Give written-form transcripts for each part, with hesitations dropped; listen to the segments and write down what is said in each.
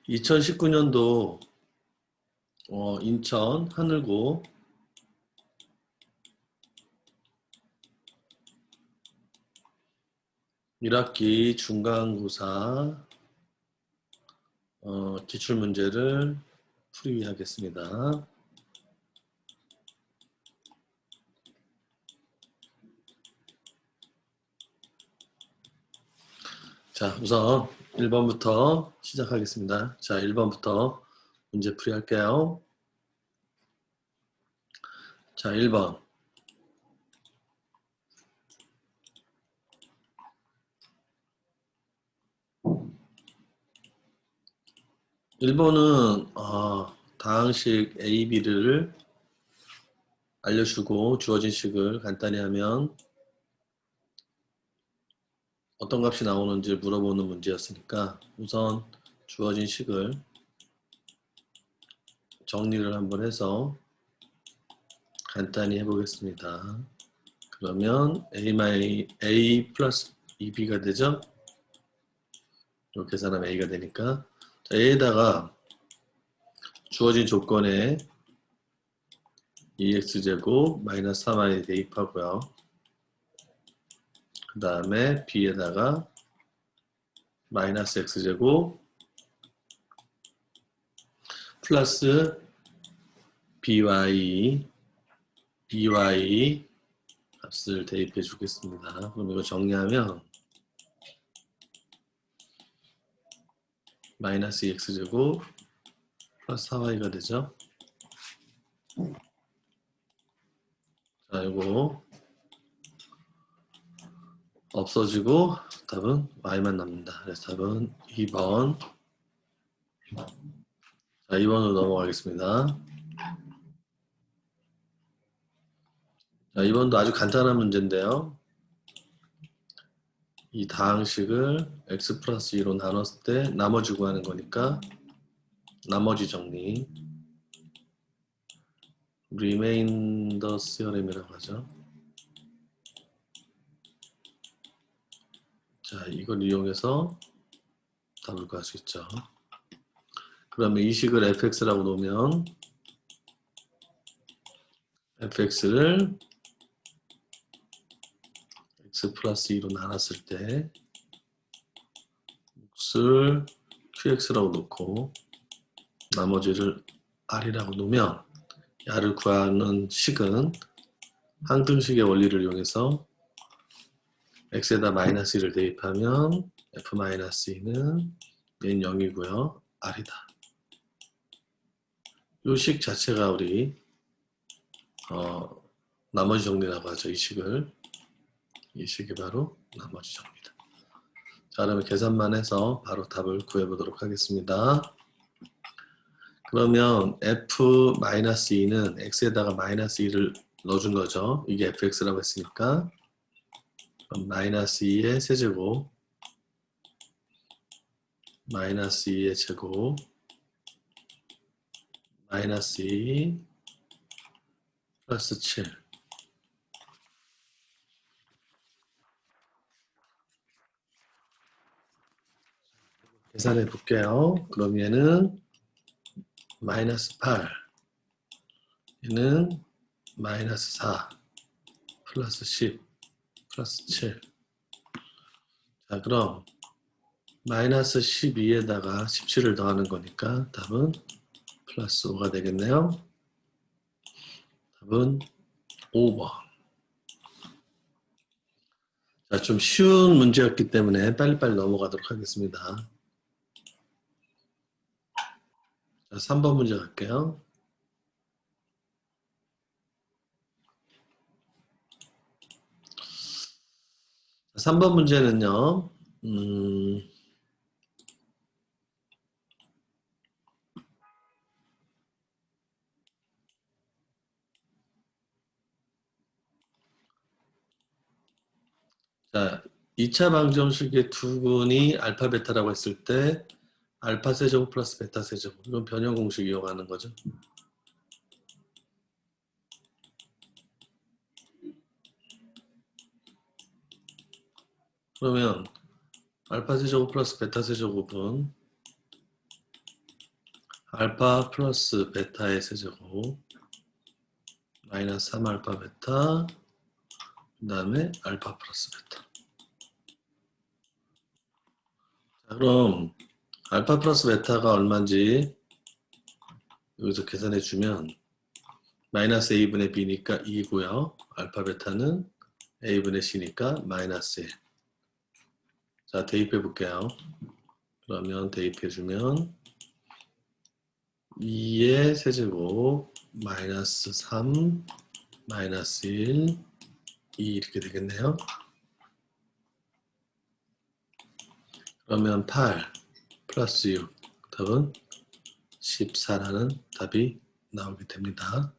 2019년도 인천 하늘고 1학기 중간고사 기출문제를 풀이하겠습니다. 자, 우선 1번부터 시작하겠습니다. 자, 1번부터 문제 풀이할게요. 자, 1번. 1번은 다항식 A, B를 알려주고 주어진 식을 간단히 하면 어떤 값이 나오는지 물어보는 문제였으니까 우선 주어진 식을 정리를 한번 해서 간단히 해보겠습니다. 그러면 A 플러스 2B가 되죠? 이렇게 계산하면 A가 되니까 자, A에다가 주어진 조건에 2x제곱 마이너스 3y 대입하고요. 그 다음에 B에다가 마이너스 x제곱 플러스 by 값을 대입해 주겠습니다. 그럼 이거 정리하면 마이너스 x제곱 플러스 4y가 되죠. 자, 이거 없어지고 답은 y만 남는다. 그래서 답은 2번. 자, 2번으로 넘어가겠습니다. 자, 2번도 아주 간단한 문제인데요. 이 다항식을 x 플러스 2로 나눴을 때 나머지 구하는 거니까 나머지 정리 리메인더 시어렘이라고 하죠. 자, 이걸 이용해서 답을 구할 수 있죠. 그러면 이 식을 fx라고 놓으면 fx를 x 플러스 2로 나눴을 때 몫을 qx라고 놓고 나머지를 r이라고 놓으면 r을 구하는 식은 항등식의 원리를 이용해서 x에다 마이너스 1을 대입하면 f-2는 얘는 0이고요. r이다. 이 식 자체가 우리 나머지 정리라고 하죠. 이 식이 바로 나머지 정리다. 자, 그러면 계산만 해서 바로 답을 구해보도록 하겠습니다. 그러면 f-2는 x에다가 마이너스 2를 넣어준 거죠. 이게 fx라고 했으니까 그럼 마이너스 2의 세제곱 마이너스 2의 제곱 마이너스 2 플러스 7 계산해 볼게요. 그럼 얘는 마이너스 8 얘는 마이너스 4 플러스 10 플러스 7 자, 그럼 마이너스 12에다가 17을 더하는 거니까 답은 플러스 5가 되겠네요. 답은 5번. 자, 좀 쉬운 문제였기 때문에 빨리빨리 넘어가도록 하겠습니다. 자, 3번 문제 갈게요. 자, 3번 문제는요. 자, 2차 방정식의 두 근이 알파 베타라고 했을 때 알파 세제곱 플러스 베타 세제곱 이건 변형 공식 이용하는 거죠. 그러면 알파 세제곱 플러스 베타 세제곱은 알파 플러스 베타의 세제곱 마이너스 3알파 베타 그 다음에 알파 플러스 베타. 자, 그럼 알파 플러스 베타가 얼마인지 여기서 계산해 주면 마이너스 a분의 b니까 2고요. 알파 베타는 a분의 c니까 마이너스 1. 자, 대입해 볼게요. 그러면 대입해 주면 2의 세제곱 마이너스 3 마이너스 1 2 이렇게 되겠네요. 그러면 8 플러스 6 답은 14라는 답이 나오게 됩니다.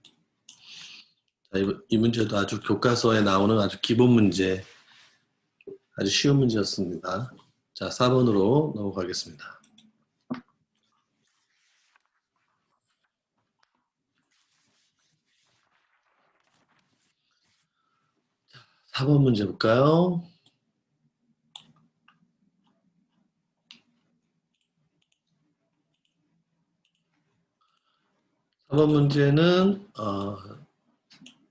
자, 이 문제도 아주 교과서에 나오는 아주 기본 문제, 아주 쉬운 문제였습니다. 자, 4번으로 넘어가겠습니다. 4번 문제 볼까요? 4번 문제는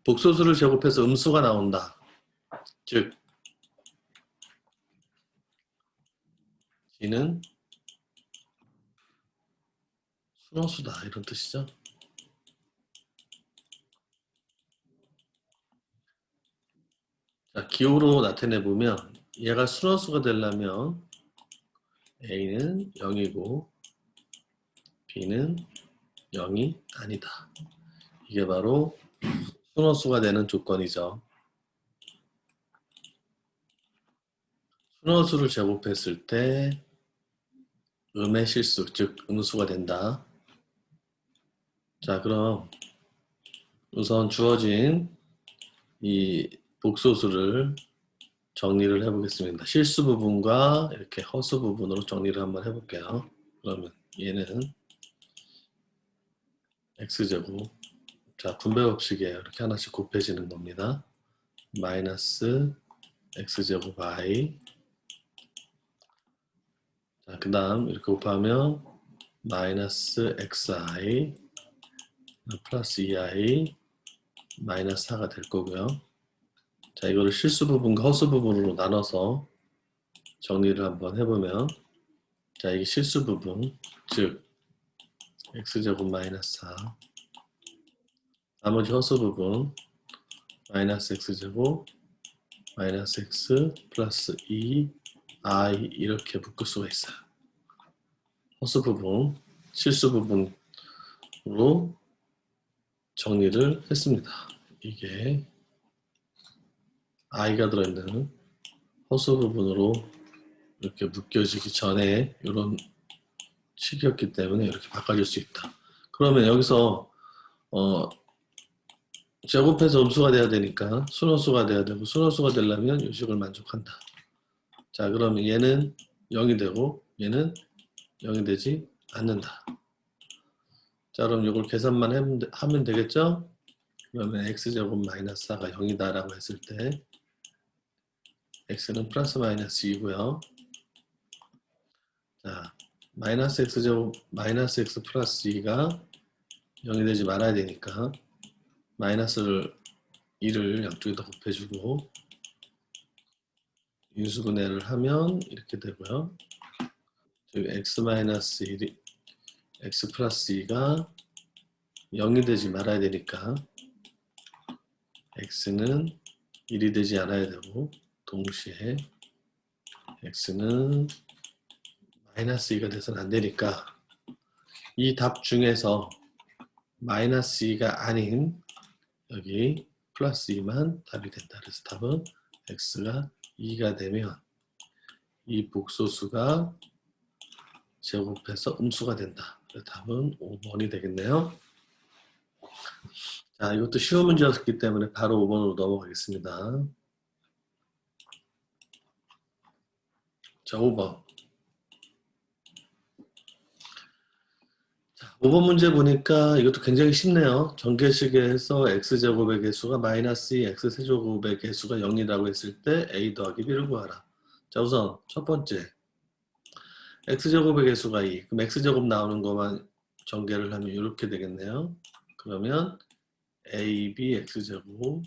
복소수를 제곱해서 음수가 나온다. 즉 G는 순호수다 이런 뜻이죠. 자, 기호로 나타내 보면 얘가 순호수가 되려면 A는 0이고 B는 0이 아니다. 이게 바로 순호수가 되는 조건이죠. 순호수를 제곱했을 때 음의 실수, 즉 음수가 된다. 자, 그럼 우선 주어진 이 복소수를 정리를 해보겠습니다. 실수 부분과 이렇게 허수 부분으로 정리를 한번 해볼게요. 그러면 얘는 x제곱, 자 분배 법칙이에요. 이렇게 하나씩 곱해지는 겁니다. 마이너스 x제곱 i, 자 그 다음 이렇게 곱하면 마이너스 xi 플러스 2i 마이너스 4가 될 거고요. 자 이거를 실수 부분과 허수 부분으로 나눠서 정리를 한번 해보면, 자 이게 실수 부분, 즉 x제곱 마이너스 4, 나머지 허수 부분 마이너스 x제곱 마이너스 x 플러스 2i 이렇게 묶을 수가 있어요. 허수 부분, 실수 부분으로 정리를 했습니다. 이게 i가 들어있는 허수 부분으로 이렇게 묶여지기 전에 이런 식이었기 때문에 이렇게 바꿔줄 수 있다. 그러면 여기서 제곱해서 음수가 돼야 되니까 순호수가 돼야 되고, 순호수가 되려면 이 식을 만족한다. 자 그러면 얘는 0이 되고 얘는 0이 되지 않는다. 자 그럼 이걸 계산만 하면 되겠죠? 그러면 x제곱 마이너스 4가 0이다 라고 했을 때 x는 플러스 마이너스 2고요. 자 마이너스 x제곱 마이너스 x 플러스 2가 0이 되지 말아야 되니까 마이너스를 2를 양쪽에다 곱해주고 인수분해를 하면 이렇게 되고요. 즉 x 마이너스 1이 x 플러스 2가 0이 되지 말아야 되니까 x는 1이 되지 않아야 되고, 동시에 x는 마이너스 2가 돼서는 안 되니까 이 답 중에서 마이너스 2가 아닌 여기 플러스 2만 답이 된다. 그래서 답은 x가 2가 되면 이 복소수가 제곱해서 음수가 된다. 그래서 답은 5번이 되겠네요. 자, 이것도 쉬운 문제였기 때문에 바로 5번으로 넘어가겠습니다. 자, 5번. 자, 5번 문제 보니까 이것도 굉장히 쉽네요. 전개식에서 x제곱의 개수가 마이너스 2, x세제곱의 개수가 0이라고 했을 때 a 더하기 b를 구하라. 자, 우선 첫 번째 x제곱의 개수가 2. 그럼 x제곱 나오는 것만 전개를 하면 이렇게 되겠네요. 그러면 AB x제곱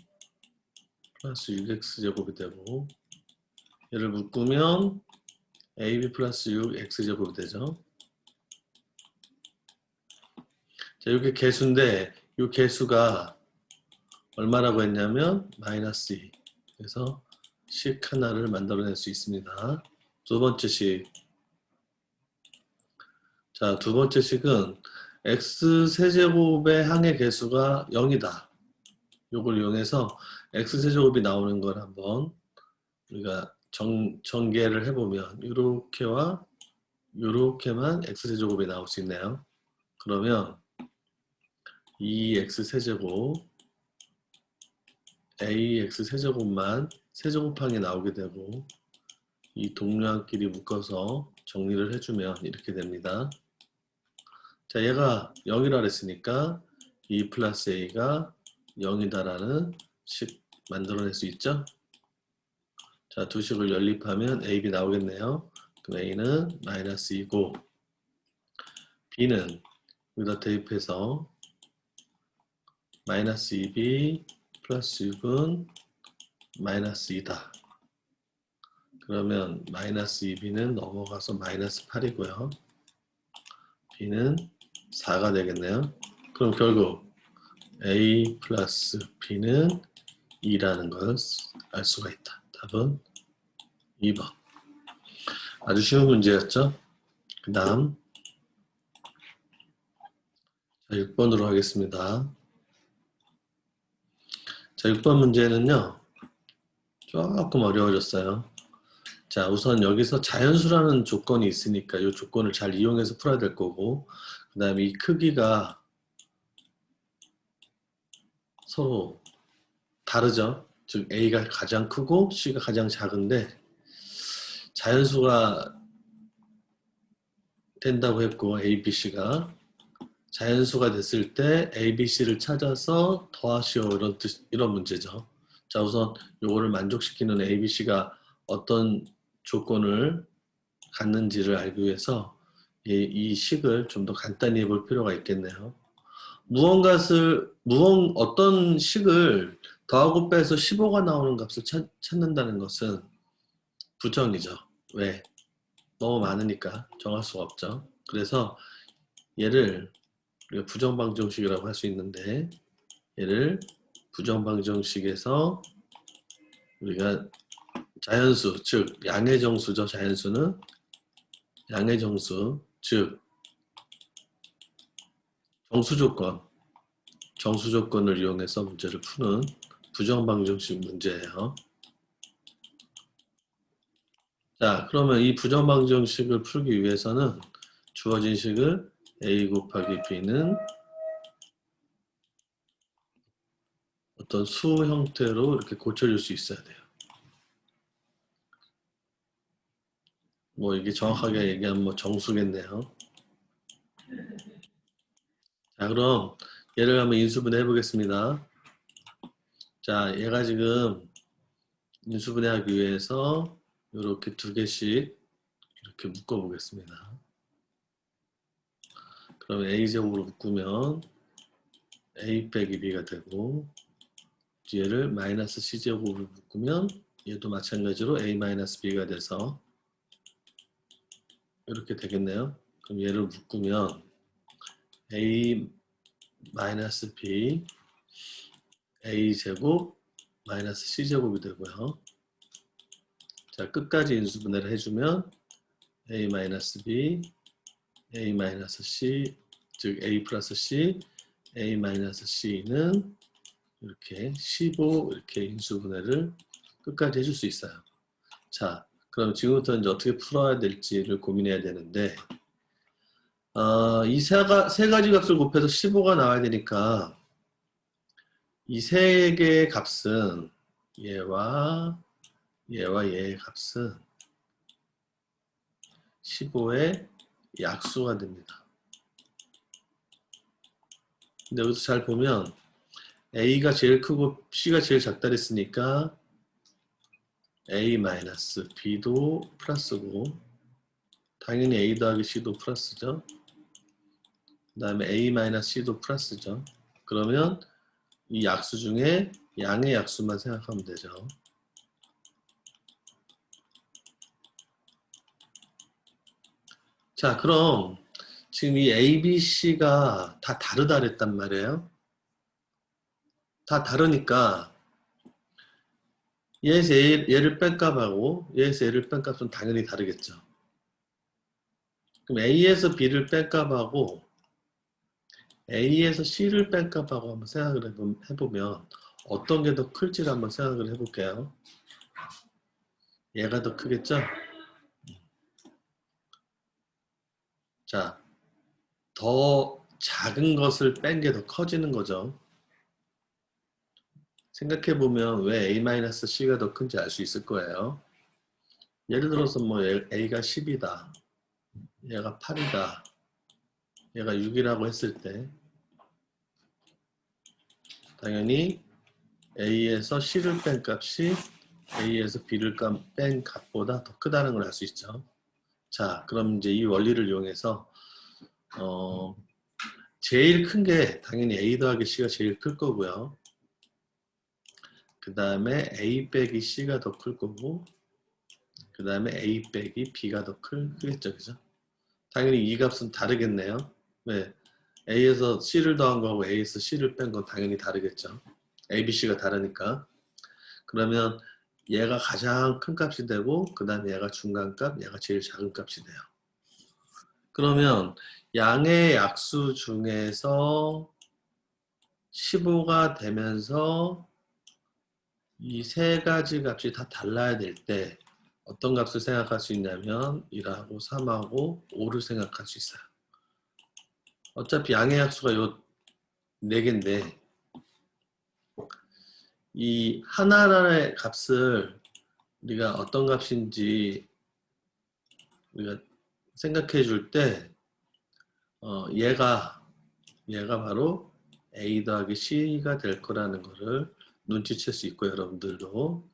플러스 6x제곱이 되고 얘를 묶으면 AB 플러스 6x제곱이 되죠. 자, 이렇게 개수인데 이 개수가 얼마라고 했냐면 마이너스 2. 그래서 식 하나를 만들어낼 수 있습니다. 두 번째 식. 자, 두 번째 식은 x세제곱의 항의 개수가 0이다. 요걸 이용해서 x세제곱이 나오는 걸 한번 우리가 전개를 해보면 요렇게와 요렇게만 x세제곱이 나올 수 있네요. 그러면 2x세제곱 ax세제곱만 세제곱항이 나오게 되고 이 동류항끼리 묶어서 정리를 해주면 이렇게 됩니다. 자, 얘가 0이라 그랬으니까 2 플러스 a가 0이다라는 식 만들어낼 수 있죠. 자, 두 식을 연립하면 a, b 나오겠네요. 그럼 a는 마이너스 2고 b는 여기다 대입해서 마이너스 2b 플러스 6은 마이너스 2다. 그러면 마이너스 2b는 넘어가서 마이너스 8이고요. b는 4가 되겠네요. 그럼 결국 a 플러스 b는 2라는 걸 알 수가 있다. 답은 2번. 아주 쉬운 문제였죠. 그 다음 6번으로 하겠습니다. 자, 6번 문제는요. 조금 어려워졌어요. 자, 우선 여기서 자연수라는 조건이 있으니까 이 조건을 잘 이용해서 풀어야 될 거고 그 다음에 이 크기가 서로 다르죠. 즉 A가 가장 크고 C가 가장 작은데 자연수가 된다고 했고 A, B, C가 자연수가 됐을 때 A, B, C를 찾아서 더하시오 이런 문제죠. 자, 우선 요거를 만족시키는 A, B, C가 어떤 조건을 갖는지를 알기 위해서 이 식을 좀 더 간단히 해볼 필요가 있겠네요. 어떤 식을 더하고 빼서 15가 나오는 값을 찾는다는 것은 부정이죠. 왜? 너무 많으니까 정할 수가 없죠. 그래서 얘를 우리가 부정방정식이라고 할 수 있는데 얘를 부정방정식에서 우리가 자연수, 즉 양의 정수죠. 자연수는 양의 정수, 즉 정수 조건을 이용해서 문제를 푸는 부정방정식 문제예요. 자, 그러면 이 부정방정식을 풀기 위해서는 주어진 식을 a 곱하기 b는 어떤 수 형태로 이렇게 고쳐줄 수 있어야 돼요. 뭐 이게 정확하게 얘기하면 뭐 정수겠네요. 자, 그럼 얘를 한번 인수분해 해보겠습니다. 자, 얘가 지금 인수분해하기 위해서 이렇게 두 개씩 이렇게 묶어 보겠습니다. 그럼 a제곱으로 묶으면 a 빼기 b가 되고 얘를 마이너스 c제곱으로 묶으면 얘도 마찬가지로 a 마이너스 b가 돼서 이렇게 되겠네요. 그럼 얘를 묶으면 a 마이너스 b a제곱 마이너스 c제곱이 되고요. 자, 끝까지 인수분해를 해주면 a 마이너스 b a 마이너스 c 즉 a 플러스 c a 마이너스 c는 이렇게 15 이렇게 인수분해를 끝까지 해줄 수 있어요. 자, 그럼 지금부터 이제 어떻게 풀어야 될지를 고민해야 되는데 이 세 가지 값을 곱해서 15가 나와야 되니까 이 세 개의 값은 얘와 얘의 값은 15의 약수가 됩니다. 근데 여기서 잘 보면 A가 제일 크고 C가 제일 작다 그랬으니까 A-B도 플러스고 당연히 A 더하기 C도 플러스죠. 다음에 A-C도 플러스죠. 그러면 이 약수 중에 양의 약수만 생각하면 되죠. 자, 그럼 지금 이 A, B, C가 다 다르다 그랬단 말이에요. 다 다르니까 얘에서 얘를 뺀 값하고 얘에서 얘를 뺀 값은 당연히 다르겠죠. 그럼 A에서 B를 뺀 값하고 A에서 C를 뺀 값하고 한번 생각을 해보면 어떤 게 더 클지를 한번 생각을 해볼게요. 얘가 더 크겠죠? 자, 더 작은 것을 뺀 게 더 커지는 거죠. 생각해보면 왜 A-C가 더 큰지 알 수 있을 거예요. 예를 들어서 뭐 A가 10이다. 얘가 8이다. 얘가 6이라고 했을 때 당연히 A에서 C를 뺀 값이 A에서 B를 뺀 값보다 더 크다는 걸 알 수 있죠. 자, 그럼 이제 이 원리를 이용해서 제일 큰 게 당연히 A 더하기 C가 제일 클 거고요. 그 다음에 A 빼기 C가 더 클 거고 그 다음에 A 빼기 B가 더 크겠죠. 그죠? 당연히 이 값은 다르겠네요. 왜? A에서 C를 더한 거하고 A에서 C를 뺀 건 당연히 다르겠죠. A, B, C가 다르니까. 그러면 얘가 가장 큰 값이 되고 그 다음에 얘가 중간값, 얘가 제일 작은 값이 돼요. 그러면 양의 약수 중에서 15가 되면서 이 세 가지 값이 다 달라야 될 때 어떤 값을 생각할 수 있냐면 1하고 3하고 5를 생각할 수 있어요. 어차피 양의 약수가 요 4개인데 이 하나의 값을 우리가 어떤 값인지 우리가 생각해 줄 때 얘가 바로 A 더하기 C가 될 거라는 거를 눈치챌 수 있고요. 여러분들도.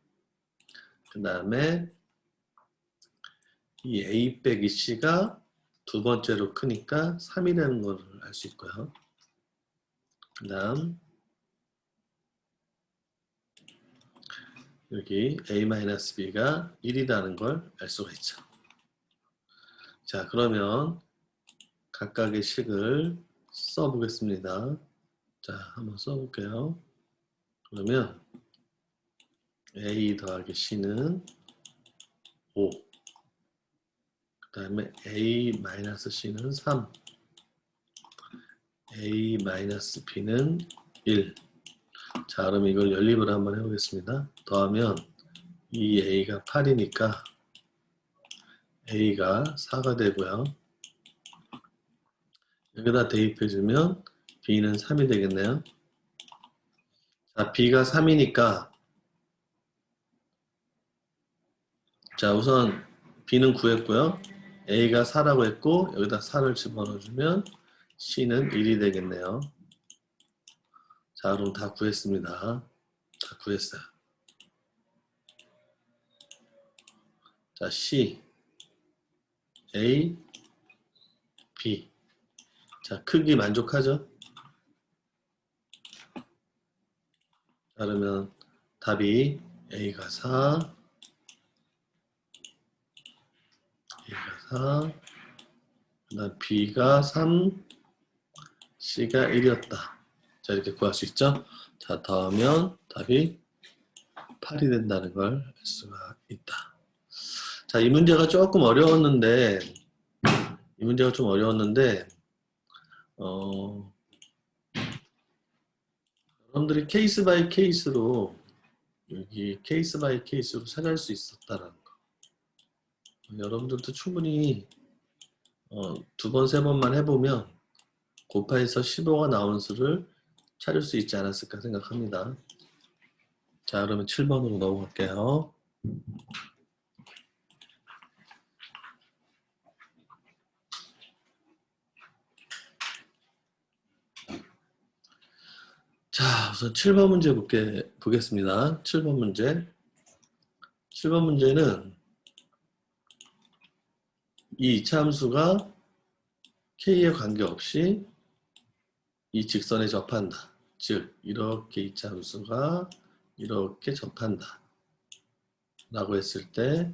그 다음에 이 A 빼기 C가 두 번째로 크니까 3이라는 걸 알 수 있고요. 그 다음 여기 A-B가 1이라는 걸 알 수가 있죠. 자, 그러면 각각의 식을 써보겠습니다. 자, 한번 써볼게요. 그러면 A 더하기 C는 5, 그 다음에 A-C는 3, A-B는 1. 자, 그럼 이걸 연립을 한번 해보겠습니다. 더하면 2A가 8이니까 A가 4가 되고요. 여기다 대입해주면 B는 3이 되겠네요. 자, B가 3이니까 자, 우선 B는 구했고요. A가 4라고 했고 여기다 4를 집어넣어주면 C는 1이 되겠네요. 자, 그럼 다 구했습니다. 다 구했어요. 자, C, A, B. 자, 크기 만족하죠? 자, 그러면 답이 A가 4, A가 4, 그 다음 B가 3, C가 1이었다. 자, 이렇게 구할 수 있죠? 자, 더하면 답이 8이 된다는 걸 알 수가 있다. 자, 이 문제가 조금 어려웠는데, 여러분들이 케이스 바이 케이스로, 여기 케이스 바이 케이스로 찾을 수 있었다라는 거. 여러분들도 충분히 두 번, 세 번만 해보면 곱하기서 15가 나온 수를 찾을 수 있지 않았을까 생각합니다. 자, 그러면 7번으로 넘어갈게요. 자, 우선 7번 문제 보겠습니다. 7번 문제. 7번 문제는 이 이차함수가 k에 관계없이 이 직선에 접한다. 즉 이렇게 이차 함수가 이렇게 접한다 라고 했을 때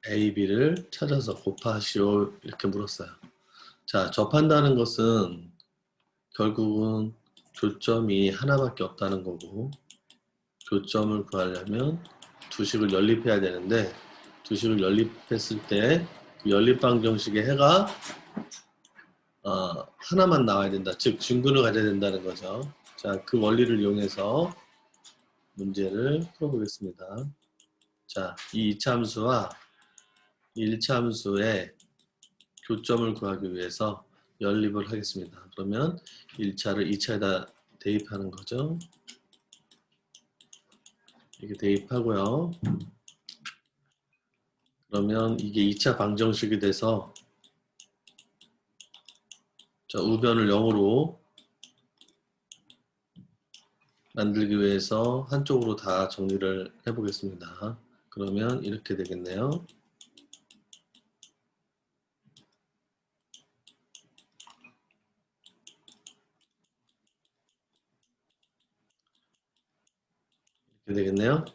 A, B를 찾아서 곱하시오 이렇게 물었어요. 자, 접한다는 것은 결국은 교점이 하나밖에 없다는 거고, 교점을 구하려면 두 식을 연립해야 되는데, 두 식을 연립했을 때 그 연립방정식의 해가 하나만 나와야 된다. 즉 중근을 가져야 된다는 거죠. 자, 그 원리를 이용해서 문제를 풀어보겠습니다. 자, 이 2차 함수와 1차 함수의 교점을 구하기 위해서 연립을 하겠습니다. 그러면 1차를 2차에다 대입하는 거죠. 이렇게 대입하고요. 그러면 이게 2차 방정식이 돼서 자, 우변을 0으로 만들기 위해서 한쪽으로 다 정리를 해보겠습니다. 그러면 이렇게 되겠네요. 이렇게 되겠네요.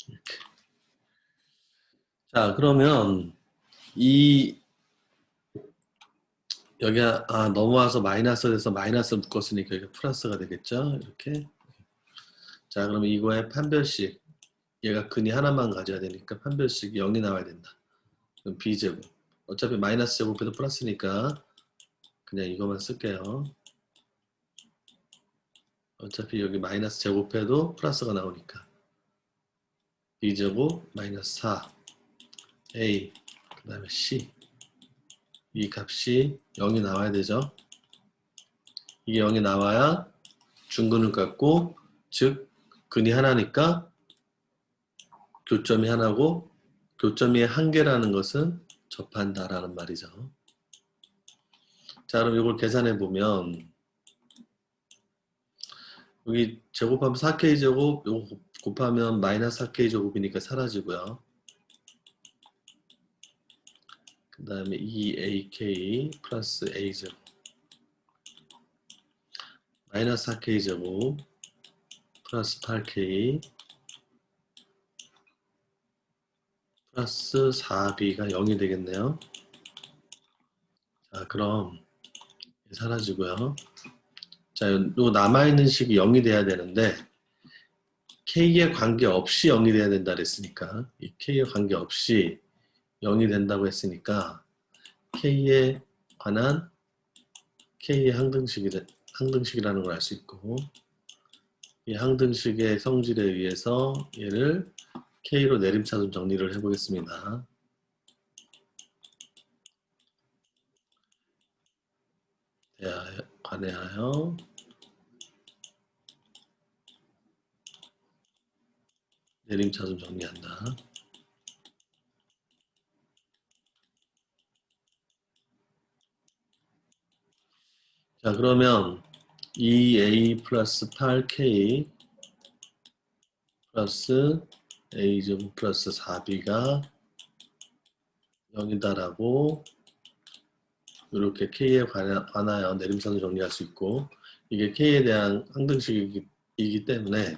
이렇게. 자, 그러면 이 여기 넘어와서 마이너스 돼서 마이너스 묶었으니까 이게 플러스가 되겠죠. 이렇게. 자, 그러면 이거의 판별식 얘가 근이 하나만 가져야 되니까 판별식이 0이 나와야 된다. 그럼 B제곱. 어차피 마이너스 제곱해도 플러스니까 그냥 이것만 쓸게요. 어차피 여기 마이너스 제곱해도 플러스가 나오니까 B제곱 마이너스 4 A 그 다음에 C 이 값이 0이 나와야 되죠. 이게 0이 나와야 중근을 갖고 즉 근이 하나니까 교점이 하나고 교점이 한 개라는 것은 접한다라는 말이죠. 자, 그럼 이걸 계산해 보면 여기 제곱하면 4K제곱 이거 곱하면 마이너스 4K제곱이니까 사라지고요. 그 다음에 2AK 플러스 A제곱 마이너스 4K제곱 플러스 8K 플러스 4B가 0이 되겠네요. 자, 그럼 사라지고요. 자, 요 남아있는 식이 0이 돼야 되는데 K에 관계없이 0이 돼야 된다 그랬으니까 이 K에 관계없이 0이 된다고 했으니까 K에 관한 K의 항등식이라는 걸 알 수 있고 이 항등식의 성질에 의해서 얘를 K로 내림차순 정리를 해보겠습니다. 관해하여 내림차순 정리한다. 자, 그러면 2A 플러스 8K 플러스 A제곱 플러스 4B가 0이다라고 이렇게 K에 관하여 내림차순 정리할 수 있고 이게 K에 대한 항등식이기 때문에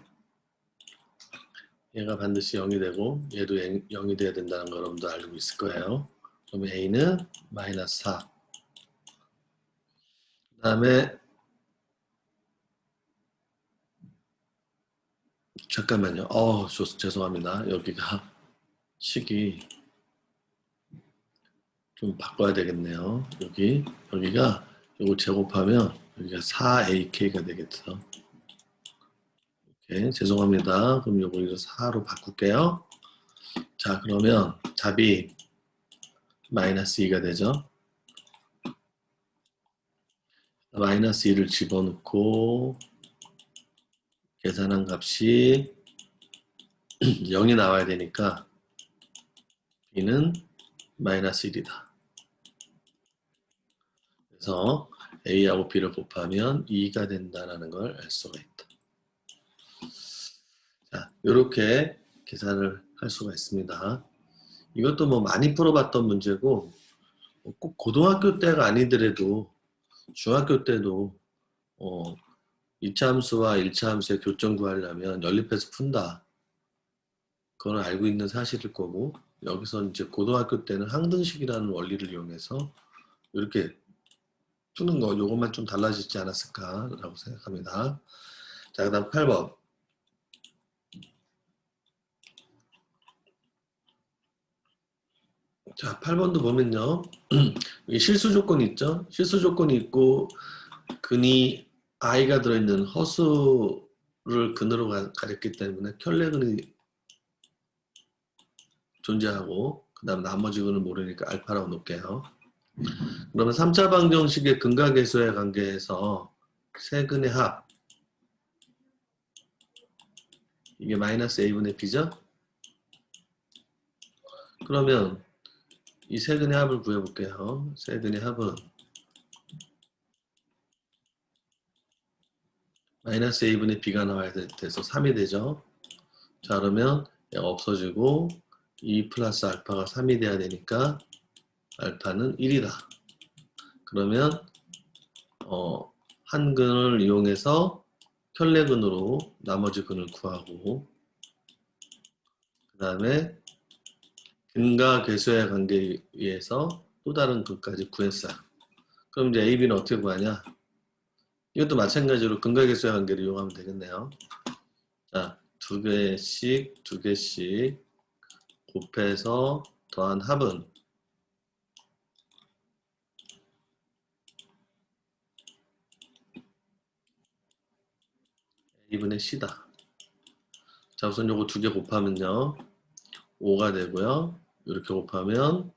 얘가 반드시 0이 되고 얘도 0이 돼야 된다는 걸 여러분도 알고 있을 거예요. 그러면 A는 마이너스 4 그 다음에 잠깐만요. 죄송합니다. 여기가 식이 좀 바꿔야 되겠네요. 여기가 이거 제곱하면 여기가 4AK가 되겠죠. 오케이, 죄송합니다. 그럼 이거 4로 바꿀게요. 자, 그러면 답이 마이너스 2가 되죠. 마이너스 2를 집어넣고 계산한 값이 0이 나와야 되니까 B는 마이너스 1이다. 그래서 A하고 B를 곱하면 2가 된다는 걸 알 수가 있다. 자, 이렇게 계산을 할 수가 있습니다. 이것도 뭐 많이 풀어봤던 문제고 꼭 고등학교 때가 아니더라도 중학교 때도 2차 함수와 1차 함수의 교점 구하려면 연립해서 푼다. 그걸 알고 있는 사실일 거고, 여기서 이제 고등학교 때는 항등식이라는 원리를 이용해서 이렇게 푸는 거, 요것만 좀 달라지지 않았을까라고 생각합니다. 자, 그 다음 8번. 자, 8번도 보면요. 실수 조건이 있죠. 실수 조건이 있고, 근이 i가 들어있는 허수를 근으로 가렸기 때문에 켤레근이 존재하고, 그 다음 나머지 근을 모르니까 알파라고 놓을게요. 그러면 3차 방정식의 근과 계수의 관계에서 세 근의 합, 이게 마이너스 a분의 b죠? 그러면 이 세 근의 합을 구해볼게요. 세 근의 합은 마이너스 a분의 b가 나와야 돼서 3이 되죠. 자, 그러면 얘가 없어지고 2 플러스 알파가 3이 돼야 되니까 알파는 1이다. 그러면 한 근을 이용해서 켤레근으로 나머지 근을 구하고, 그 다음에 근과 계수의 관계에 의해서 또 다른 근까지 구했어요. 그럼 이제 AB는 어떻게 구하냐? 이것도 마찬가지로 근과 계수의 관계를 이용하면 되겠네요. 자, 두 개씩 곱해서 더한 합은 A분의 C다. 자, 우선 요거 두 개 곱하면요. 5가 되고요. 이렇게 곱하면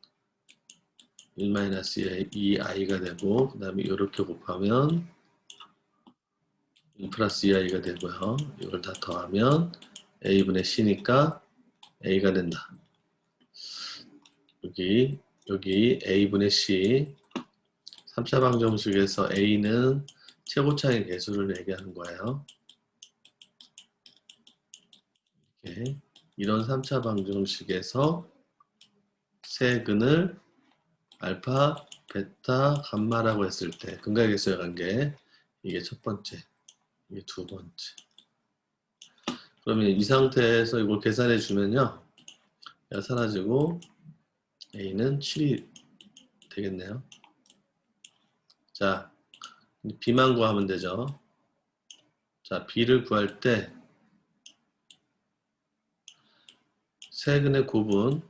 1-2i가 되고, 그 다음에 이렇게 곱하면 1 플러스 2i가 되고요. 이걸 다 더하면 a분의 c니까 a가 된다. 여기 a분의 c 3차 방정식에서 a는 최고차의 개수를 얘기하는 거예요. 이렇게 이런 3차 방정식에서 세 근을 알파, 베타, 감마라고 했을 때 근과 계수의 관계, 이게 첫 번째, 이게 두 번째. 그러면 이 상태에서 이걸 계산해 주면요, 얘가 사라지고 a는 7이 되겠네요. 자, b만 구하면 되죠. 자, b를 구할 때 세근의 곱은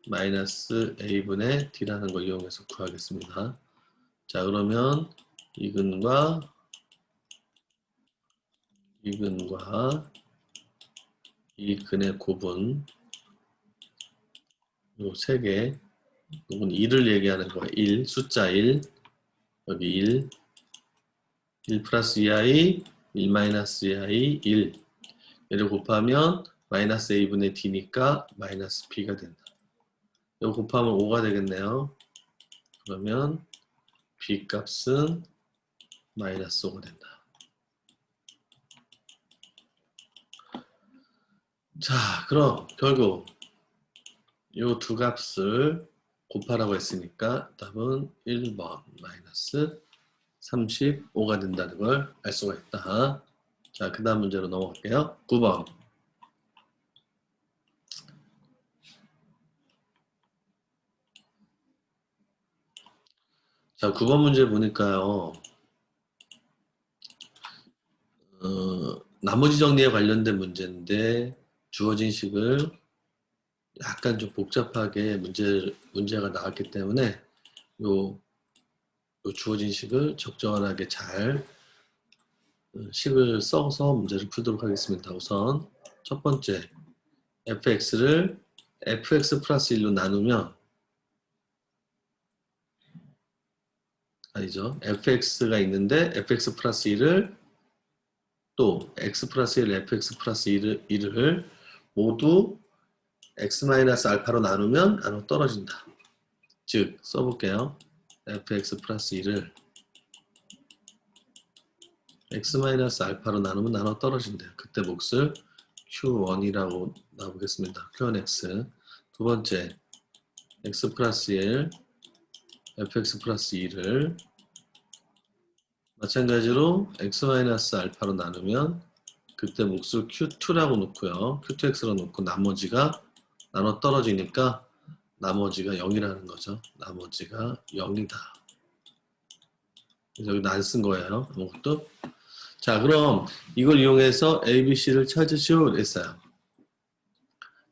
마이너스 a분의 d라는 거 이용해서 구하겠습니다. 자, 그러면 이 근과 이 근과 이 근의 곱은 요 세 개, 이건 1을 얘기하는 거야. 1, 숫자 1, 여기 1 플러스 2i, 1 마이너스 2i, 1. 얘를 곱하면 마이너스 a분의 d니까 마이너스 b가 된다. 이거 곱하면 5가 되겠네요. 그러면 b 값은 마이너스 5가 된다. 자, 그럼 결국 이 두 값을 곱하라고 했으니까 답은 1번 마이너스 35가 된다는 걸 알 수가 있다. 자, 그 다음 문제로 넘어갈게요. 9번. 자, 9번 문제 보니까요. 나머지 정리에 관련된 문제인데 주어진 식을 약간 좀 복잡하게 문제가 나왔기 때문에 요 주어진 식을 적절하게 잘 식을 써서 문제를 풀도록 하겠습니다. 우선 첫 번째 fx를 fx 플러스 1로 나누면 아니죠. fx가 있는데 fx 플러스 1을 또 x 플러스 1, fx 플러스 1을 모두 x 마이너스 알파로 나누면 나눠 떨어진다. 즉 써볼게요. fx 플러스 1을 x 마이너스 알파로 나누면 나눠 떨어진대요. 그때 몫을 q1이라고 나오겠습니다. q1x. 두 번째 x 플러스 1, fx 플러스 2를 마찬가지로 x-알파로 나누면 그때 몫을 q2라고 놓고요. q2x로 놓고 나머지가 나눠 떨어지니까 나머지가 0이라는 거죠. 나머지가 0이다. 여기 안 쓴 거예요. 아무것도. 자, 그럼 이걸 이용해서 A, B, C를 찾으시오 했어요.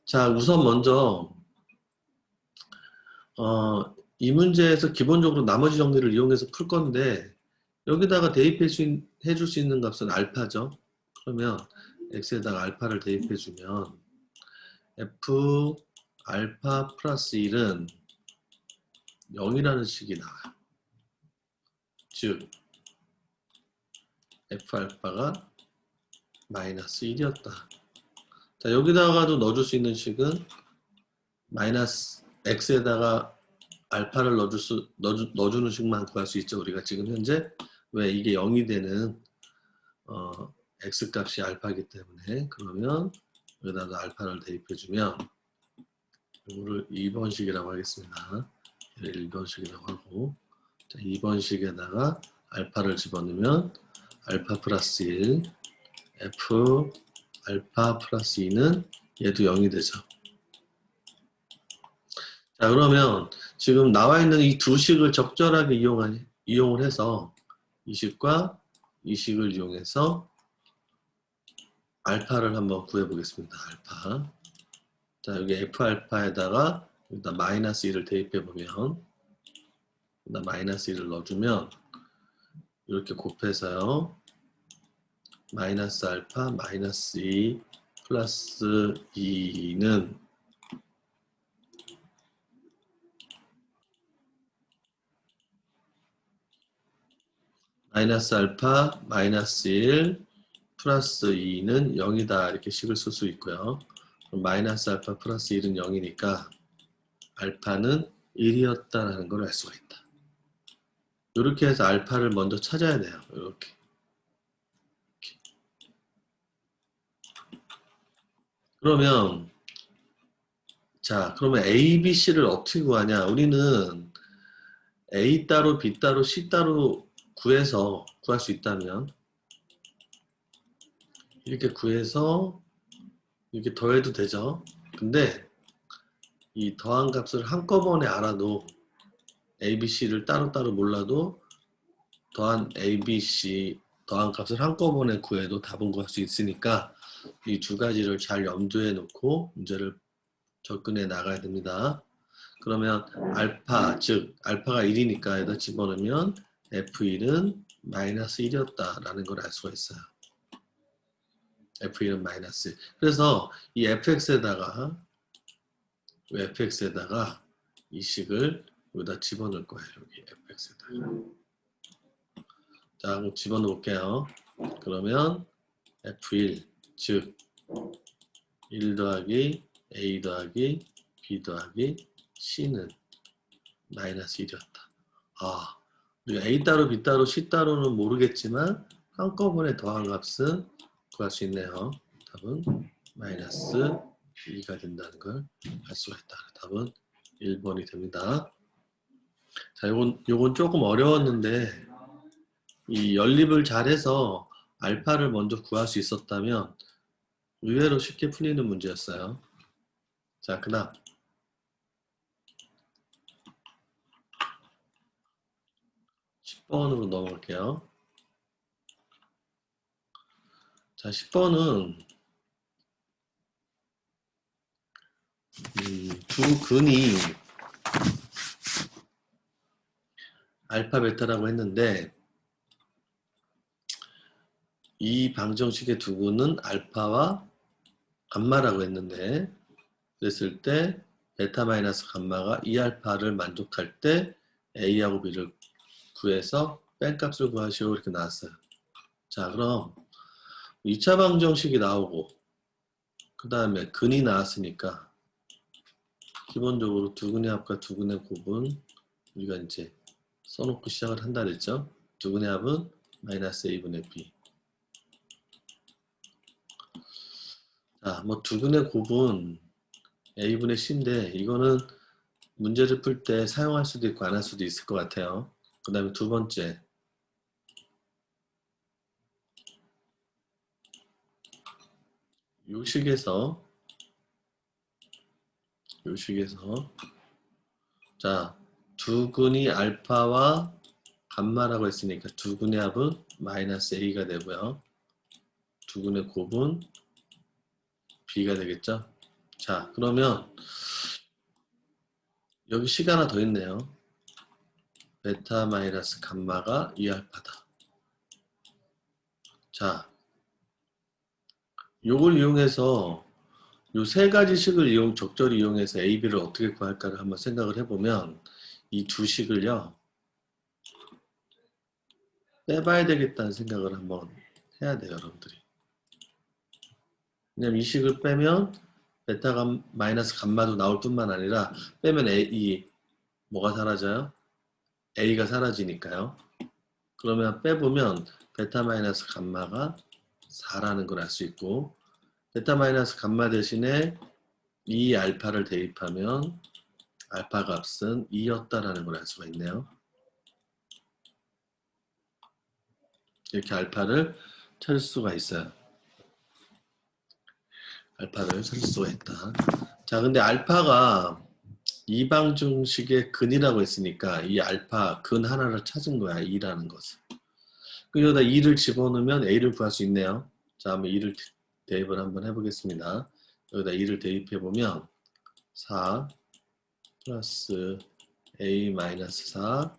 자, 우선 먼저 이 문제에서 기본적으로 나머지 정리를 이용해서 풀 건데 여기다가 대입해 줄 수 있는 값은 알파죠. 그러면 x에다가 알파를 대입해 주면 f 알파 플러스 1은 0이라는 식이 나와요. 즉 f 알파가 마이너스 1이었다. 자, 여기다가도 넣어줄 수 있는 식은 마이너스 x에다가 알파를 넣어주는 식만 구할 수 있죠. 우리가 지금 현재 왜 이게 0이 되는 x 값이 알파이기 때문에. 그러면 여기다가 알파를 대입해주면 이거를 2번식이라고 하겠습니다. 1번식이라고 하고, 자, 2번식에다가 알파를 집어넣으면 알파 플러스 1 f 알파 플러스 2는 얘도 0이 되죠. 자, 그러면 지금 나와 있는 이 두 식을 적절하게 이용을 해서 이 식과 이 식을 이용해서 알파를 한번 구해 보겠습니다. 알파. 자, 여기 f 알파에다가 여기다 마이너스 1을 대입해 보면 여기다 마이너스 1을 넣어주면 이렇게 곱해서요. 마이너스 알파 마이너스 2 플러스 2는 마이너스 알파 마이너스 1 플러스 2는 0이다 이렇게 식을 쓸 수 있고요. 그럼 마이너스 알파 플러스 1은 0이니까 알파는 1이었다라는 걸 알 수가 있다. 이렇게 해서 알파를 먼저 찾아야 돼요. 이렇게. 그러면 자, 그러면 A, B, C를 어떻게 구하냐? 우리는 A 따로, B 따로, C 따로 구해서 구할 수 있다면 이렇게 구해서 이렇게 더해도 되죠. 근데 이 더한 값을 한꺼번에 알아도 A, B, C를 따로따로 몰라도 더한 A, B, C 더한 값을 한꺼번에 구해도 답은 구할 수 있으니까 이 두 가지를 잘 염두에 놓고 문제를 접근해 나가야 됩니다. 그러면 알파, 즉 알파가 1이니까 여기다 집어넣으면 F1은 마이너스 1이었다라는 걸 알 수가 있어요. F1은 마이너스 1. 그래서 이 fx에다가 이 식을 여기다 집어넣을 거예요. 여기 fx에다가. 자, 그럼 집어넣을게요. 그러면 F1, 즉 1 더하기 A 더하기 B 더하기 C는 마이너스 1이었다. 아, 우리가 A 따로 B 따로 C 따로는 모르겠지만 한꺼번에 더한 값은 구할 수 있네요. 답은 마이너스 2가 된다는 걸 알 수가 있다. 답은 1번이 됩니다. 자, 요건 조금 어려웠는데 이 연립을 잘해서 알파를 먼저 구할 수 있었다면 의외로 쉽게 풀리는 문제였어요. 자, 그 다음 10번으로 넘어갈게요. 자, 10번은 두 근이 알파, 베타라고 했는데 이 방정식의 두 근은 알파와 감마라고 했는데 그랬을 때 베타 마이너스 감마가 2알파를 만족할 때 A하고 B를 구해서 뺀값을 구하시오 이렇게 나왔어요. 자, 그럼 2차 방정식이 나오고 그 다음에 근이 나왔으니까 기본적으로 두 근의 합과 두 근의 곱은 우리가 이제 써놓고 시작을 한다 그랬죠. 두 근의 합은 마이너스 A분의 B. 자, 뭐 두 근의 곱은 A분의 C인데 이거는 문제를 풀 때 사용할 수도 있고 안 할 수도 있을 것 같아요. 그 다음에 두 번째 요식에서 자, 두근이 알파와 감마라고 했으니까 두근의 합은 마이너스 A가 되고요. 두근의 곱은 B가 되겠죠. 자, 그러면 여기 C가 하나 더 있네요. 베타 마이너스 감마가 2알파다. 자, 요걸 이용해서 요 세 가지 식을 적절히 이용해서 A, B를 어떻게 구할까를 한번 생각을 해보면 이 두 식을요 빼봐야 되겠다는 생각을 한번 해야 돼요, 여러분들이. 왜냐면 이 식을 빼면 베타 마이너스 감마도 나올 뿐만 아니라 빼면 뭐가 사라져요? A가 사라지니까요. 그러면 빼보면 베타 마이너스 감마가 4라는 걸 알 수 있고, 베타 마이너스 감마 대신에 2알파를 대입하면 알파 값은 2였다라는 걸 알 수가 있네요. 이렇게 알파를 찾을 수가 있어요. 알파를 찾을 수가 있다. 자, 근데 알파가 이방정식의 근이라고 했으니까 이 알파 근 하나를 찾은 거야. 2라는 것을. 여기다 2를 집어넣으면 A를 구할 수 있네요. 자, 한번 2를 대입을 한번 해보겠습니다. 여기다 2를 대입해보면 4 플러스 A 마이너스 4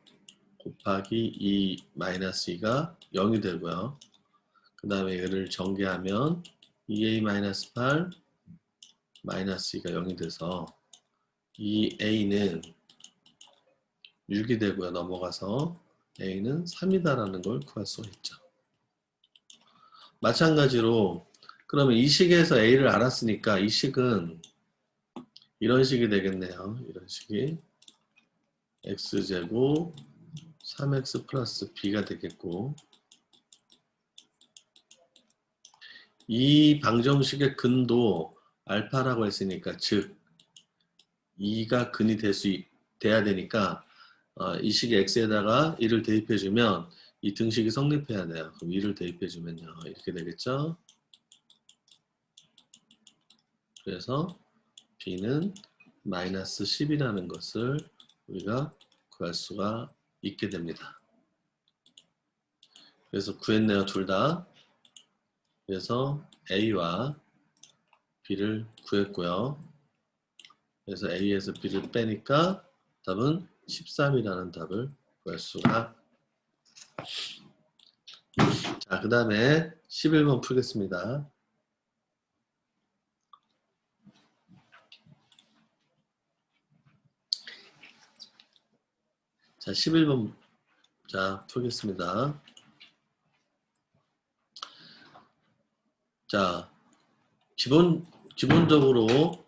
곱하기 2 마이너스 2가 0이 되고요. 그 다음에 얘를 전개하면 2A 마이너스 8 마이너스 2가 0이 돼서 이 A는 6이 되고요. 넘어가서 A는 3이다라는 걸 구할 수가 있죠. 마찬가지로 그러면 이 식에서 A를 알았으니까 이 식은 이런 식이 되겠네요. 이런 식이 X제곱 3X 플러스 B가 되겠고, 이 방정식의 근도 알파라고 했으니까 즉 2가 근이 돼야 되니까 이 식의 x에다가 2를 대입해주면 이 등식이 성립해야 돼요. 그럼 2를 대입해주면요 이렇게 되겠죠. 그래서 b는 마이너스 10이라는 것을 우리가 구할 수가 있게 됩니다. 그래서 구했네요, 둘 다. 그래서 a와 b를 구했고요. 그래서 a에서 b를 빼니까 답은 13이라는 답을 구할 수가. 자, 그 다음에 11번 풀겠습니다. 자, 11번 자 풀겠습니다. 자, 기본적으로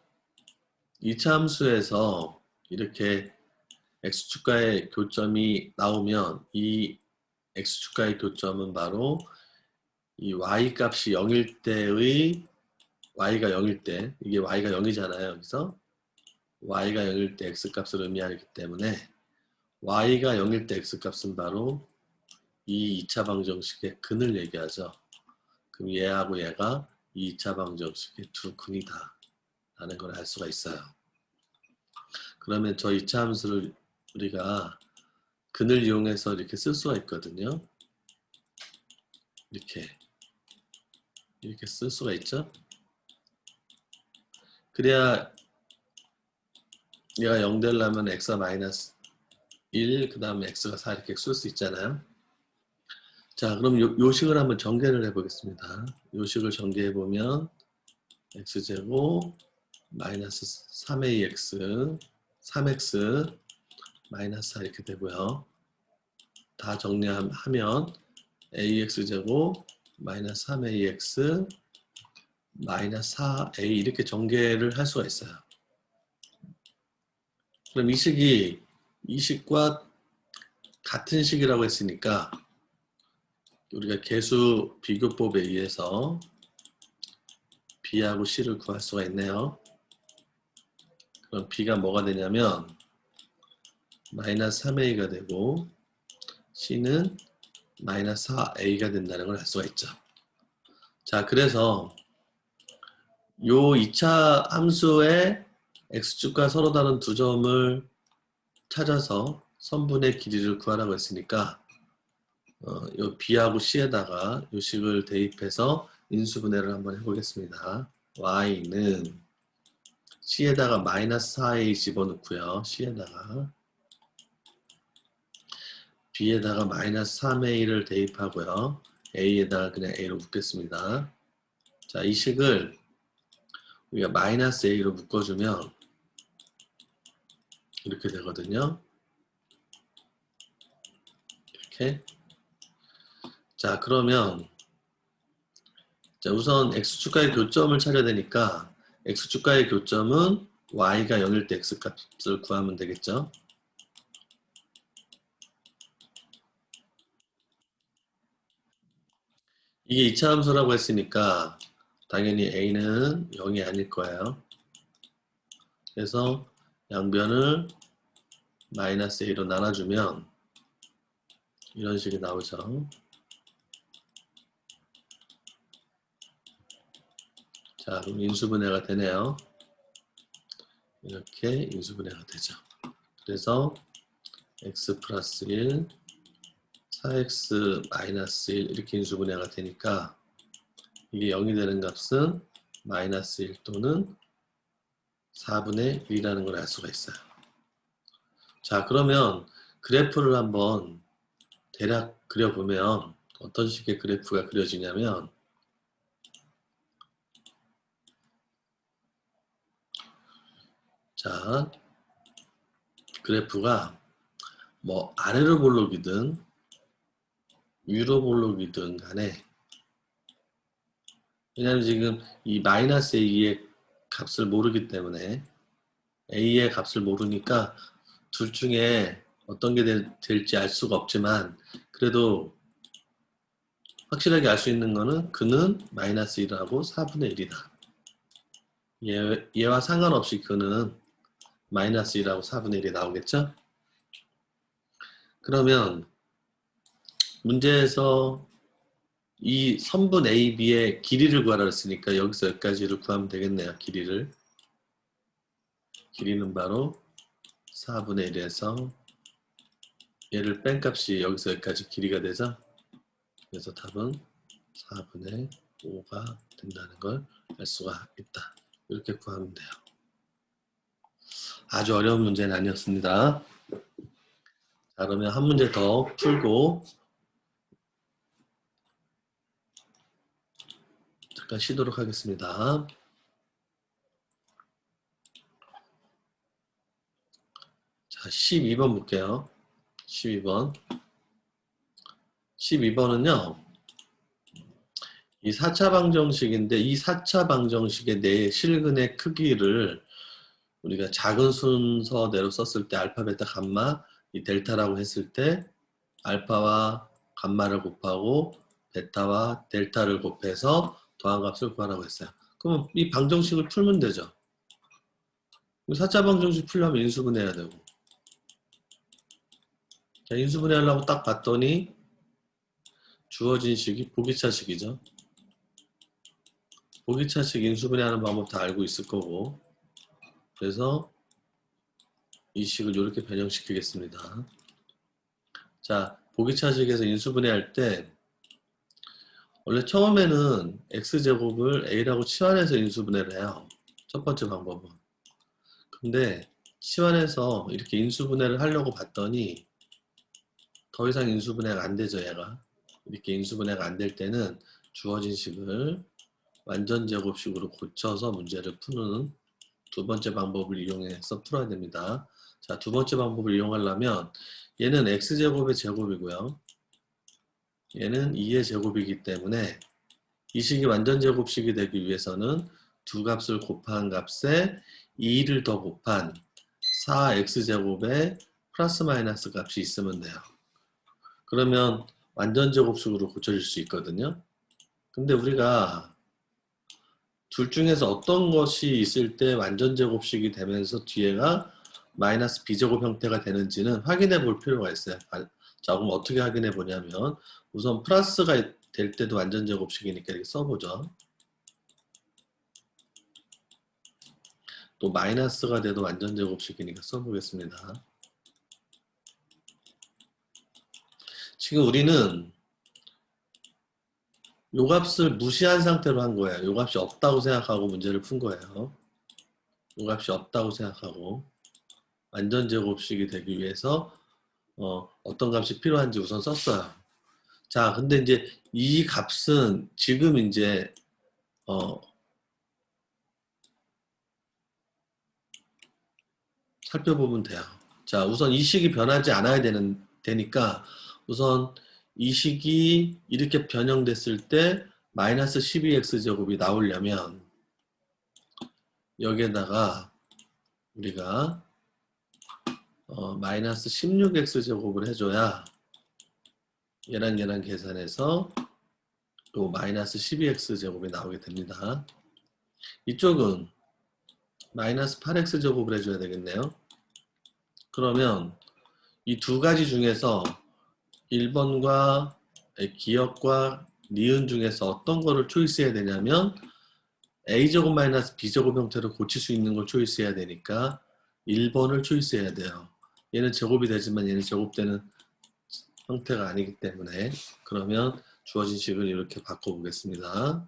2차 함수에서 이렇게 x축과의 교점이 나오면 이 x축과의 교점은 바로 이 y 값이 0일 때의 y가 0일 때, 이게 y가 0이잖아요. 여기서 y가 0일 때 x값을 의미하기 때문에 y가 0일 때 x값은 바로 이 2차 방정식의 근을 얘기하죠. 그럼 얘하고 얘가 2차 방정식의 두 근이다 라는 걸 알 수가 있어요. 그러면 저 2차 함수를 우리가 근을 이용해서 이렇게 쓸 수가 있거든요. 이렇게 쓸 수가 있죠. 그래야 얘가 0 되려면 x가 마이너스 1, 그 다음에 x가 4 이렇게 쓸 수 있잖아요. 자, 그럼 요식을 한번 전개를 해보겠습니다. 요식을 전개해보면 x제곱 마이너스 3ax 3x 마이너스 4 이렇게 되고요. 다 정리하면 ax제곱 마이너스 3ax 마이너스 4a 이렇게 전개를 할 수가 있어요. 그럼 이 식과 같은 식이라고 했으니까 우리가 계수 비교법에 의해서 b하고 c를 구할 수가 있네요. 그럼 b가 뭐가 되냐면 마이너스 3a가 되고 c는 마이너스 4a가 된다는 걸 알 수가 있죠. 자, 그래서 요 2차 함수의 x축과 서로 다른 두 점을 찾아서 선분의 길이를 구하라고 했으니까 요 b하고 c에다가 요 식을 대입해서 인수분해를 한번 해보겠습니다. y는 c에다가 마이너스 4a 집어넣고요. c에다가 b에다가 마이너스 3a를 대입하고요. a에다가 그냥 a로 묶겠습니다. 자, 이 식을 우리가 마이너스 a로 묶어주면 이렇게 되거든요. 이렇게. 자, 그러면 자, 우선 x축과의 교점을 찾아야 되니까 x축과의 교점은 y가 0일 때 x값을 구하면 되겠죠. 이게 2차 함수라고 했으니까 당연히 a는 0이 아닐 거예요. 그래서 양변을 마이너스 a로 나눠주면 이런 식이 나오죠. 자, 그럼 인수분해가 되네요. 이렇게 인수분해가 되죠. 그래서 x 플러스 1, 4x 마이너스 1 이렇게 인수분해가 되니까 이게 0이 되는 값은 마이너스 1 또는 4분의 1이라는 걸 알 수가 있어요. 자, 그러면 그래프를 한번 대략 그려보면 어떤 식의 그래프가 그려지냐면 자, 그래프가 뭐 아래로 볼록이든 위로 볼록이든 간에 왜냐하면 지금 이 마이너스 a의 값을 모르기 때문에 a의 값을 모르니까 둘 중에 어떤 게 될지 알 수가 없지만 그래도 확실하게 알 수 있는 거는 그는 마이너스 1하고 4분의 1이다. 얘와 상관없이 그는 마이너스 1하고 4분의 1이 나오겠죠? 그러면 문제에서 이 선분 A, B의 길이를 구하라 했으니까 여기서 여기까지를 구하면 되겠네요. 길이는 바로 4분의 1에서 얘를 뺀 값이 여기서 여기까지 길이가 되죠. 그래서 답은 4분의 5가 된다는 걸 알 수가 있다. 이렇게 구하면 돼요. 아주 어려운 문제는 아니었습니다. 자, 그러면 한 문제 더 풀고 잠깐 쉬도록 하겠습니다. 자, 12번 볼게요. 12번. 12번은요. 이 4차 방정식인데 이 4차 방정식의 내 실근의 크기를 우리가 작은 순서대로 썼을 때 알파, 베타, 감마, 이 델타라고 했을 때 알파와 감마를 곱하고 베타와 델타를 곱해서 더한 값을 구하라고 했어요. 그럼 이 방정식을 풀면 되죠. 4차 방정식 풀려면 인수분해해야 되고 자, 인수분해하려고 딱 봤더니 주어진 식이 보기차식이죠. 보기차식 인수분해하는 방법 다 알고 있을 거고 그래서 이 식을 이렇게 변형시키겠습니다. 자, 보기차식에서 인수분해할 때 원래 처음에는 x제곱을 a라고 치환해서 인수분해를 해요. 첫 번째 방법은. 근데 치환해서 이렇게 인수분해를 하려고 봤더니 더 이상 인수분해가 안 되죠, 얘가. 이렇게 인수분해가 안 될 때는 주어진 식을 완전제곱식으로 고쳐서 문제를 푸는 두 번째 방법을 이용해서 풀어야 됩니다. 자, 두 번째 방법을 이용하려면 얘는 x제곱의 제곱이고요. 얘는 2의 제곱이기 때문에 이 식이 완전제곱식이 되기 위해서는 두 값을 곱한 값에 2를 더 곱한 4x제곱의 플러스 마이너스 값이 있으면 돼요. 그러면 완전제곱식으로 고쳐질 수 있거든요. 근데 우리가 둘 중에서 어떤 것이 있을 때 완전제곱식이 되면서 뒤에가 마이너스 b제곱 형태가 되는지는 확인해 볼 필요가 있어요. 자, 그럼 어떻게 확인해 보냐면 우선 플러스가 될 때도 완전제곱식이니까 이렇게 써보죠. 또 마이너스가 돼도 완전 제곱식이니까 써보겠습니다. 지금 우리는 요 값을 무시한 상태로 한 거예요. 요 값이 없다고 생각하고 문제를 푼 거예요. 요 값이 없다고 생각하고 완전 제곱식이 되기 위해서 어떤 값이 필요한지 우선 썼어요. 자, 근데 이제 이 값은 지금 이제 살펴보면 돼요. 자, 우선 이 식이 변하지 않아야 되니까 우선 이 식이 이렇게 변형됐을 때 마이너스 12x제곱이 나오려면 여기에다가 우리가 마이너스 16x제곱을 해줘야 얘랑 계산해서 또 마이너스 12x제곱이 나오게 됩니다. 이쪽은 마이너스 8x제곱을 해줘야 되겠네요. 그러면 이 두 가지 중에서 1번과 기역과 니은 중에서 어떤 거를 초이스해야 되냐면 a제곱 마이너스 b제곱 형태로 고칠 수 있는 걸 초이스해야 되니까 1번을 초이스해야 돼요. 얘는 제곱이 되지만 얘는 제곱되는 형태가 아니기 때문에 그러면 주어진 식을 이렇게 바꿔보겠습니다.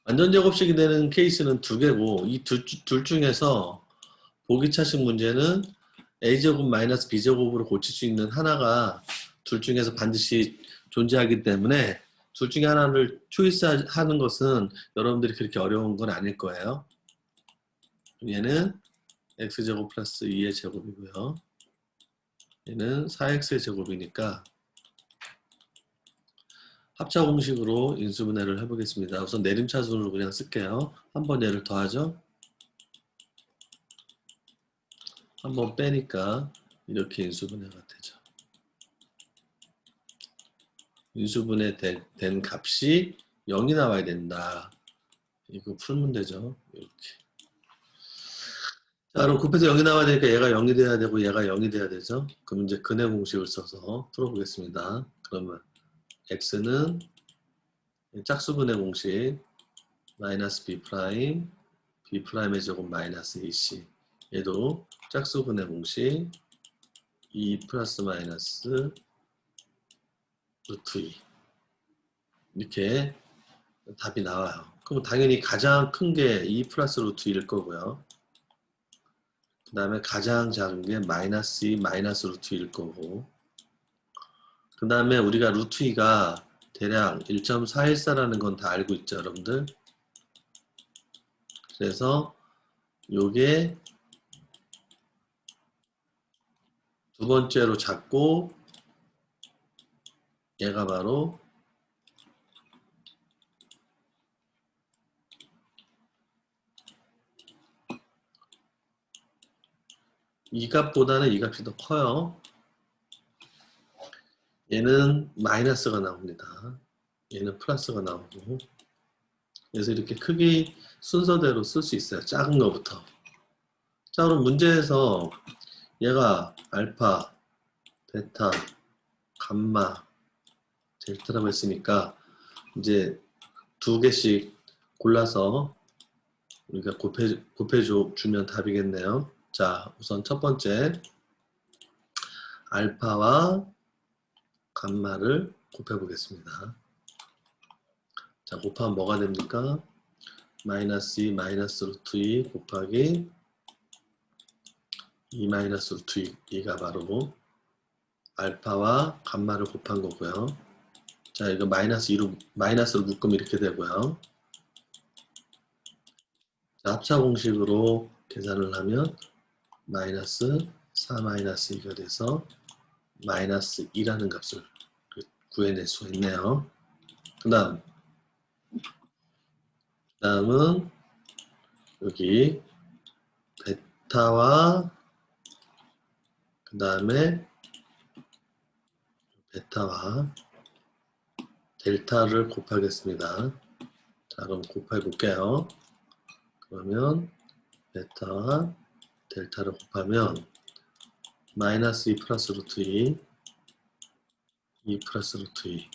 완전 제곱식이 되는 케이스는 두 개고 이 둘 중에서 보기 차식 문제는 a제곱 마이너스 b제곱으로 고칠 수 있는 하나가 둘 중에서 반드시 존재하기 때문에 둘 중에 하나를 초이스하는 것은 여러분들이 그렇게 어려운 건 아닐 거예요. 얘는 x제곱 플러스 2의 제곱이고요. 얘는 4x의 제곱이니까 합차 공식으로 인수분해를 해보겠습니다. 우선 내림차순으로 그냥 쓸게요. 한 번 얘를 더하죠. 한 번 빼니까 이렇게 인수분해가 되죠. 인수분해 된 값이 0이 나와야 된다. 이거 풀면 되죠. 이렇게. 자, 그럼 곱해서 0이 나와야 되니까 얘가 0이 돼야 되고 얘가 0이 돼야 되죠. 그럼 이제 근해 공식을 써서 풀어보겠습니다. 그러면 x는 짝수분해 공식 마이너스 b 프라임 b 프라임의 제곱 마이너스 2c 얘도 짝수분해 공식 2 플러스 마이너스 루트 2 이렇게 답이 나와요. 그럼 당연히 가장 큰 게 2 플러스 루트 2일 거고요. 그 다음에 가장 작은 게 마이너스 2 마이너스 루트 2일 거고 그 다음에 우리가 루트 2가 대략 1.414라는 건 다 알고 있죠, 여러분들? 그래서 요게 두 번째로 잡고 얘가 바로 이 값보다는 이 값이 더 커요. 얘는 마이너스가 나옵니다. 얘는 플러스가 나오고 그래서 이렇게 크기 순서대로 쓸 수 있어요. 작은 거부터. 자, 그럼 문제에서 얘가 알파, 베타, 감마, 델타라고 했으니까 이제 두 개씩 골라서 우리가 곱해주면 답이겠네요. 자, 우선 첫 번째 알파와 감마를 곱해보겠습니다. 자, 곱하면 뭐가 됩니까? 마이너스 2 마이너스 루트 2 곱하기 2 마이너스 루트 2가 바로 알파와 감마를 곱한 거고요. 자, 이거 마이너스로 묶으면 이렇게 되고요. 자, 합차 공식으로 계산을 하면 마이너스 4 마이너스 2가 돼서 마이너스 2라는 값을 구해낼 수 있네요. 그 다음은 여기 베타와 그 다음에 베타와 델타를 곱하겠습니다. 자, 그럼 곱해 볼게요. 그러면 베타와 델타를 곱하면 마이너스 2 플러스 루트 2 2 플러스 루트 2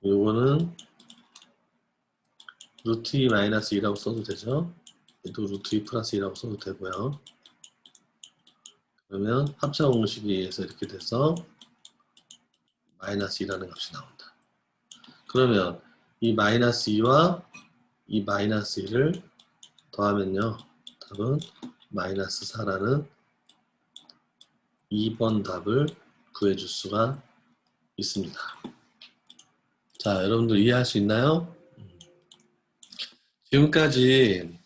요거는 루트 2 마이너스 2라고 써도 되죠. 얘도 루트 2 플러스 2라고 써도 되고요. 그러면 합차 공식에 의해서 이렇게 돼서 마이너스 2라는 값이 나온다. 그러면 이 마이너스 2와 이 마이너스 2를 더하면요. 답은 마이너스 4라는 2번 답을 구해줄 수가 있습니다. 자, 여러분들 이해할 수 있나요? 지금까지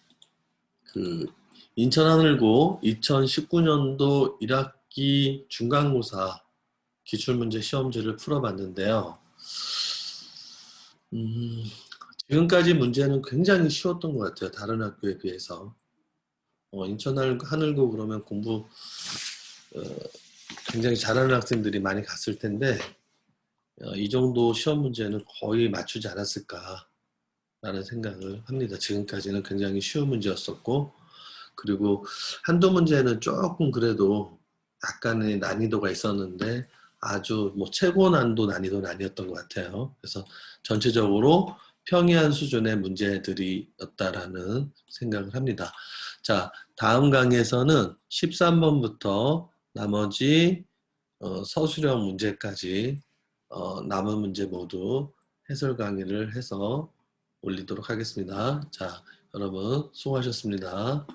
그 인천하늘고 2019년도 1학기 중간고사 기출문제 시험지를 풀어봤는데요. 지금까지 문제는 굉장히 쉬웠던 것 같아요. 다른 학교에 비해서. 인천하늘고 그러면 공부 굉장히 잘하는 학생들이 많이 갔을 텐데 이 정도 시험 문제는 거의 맞추지 않았을까 라는 생각을 합니다. 지금까지는 굉장히 쉬운 문제였었고 그리고 한두 문제는 조금 그래도 약간의 난이도가 있었는데 아주 뭐 최고 난도 난이도는 아니었던 것 같아요. 그래서 전체적으로 평이한 수준의 문제들이었다라는 생각을 합니다. 자, 다음 강의에서는 13번부터 나머지 서술형 문제까지 남은 문제 모두 해설 강의를 해서 올리도록 하겠습니다. 자, 여러분 수고하셨습니다.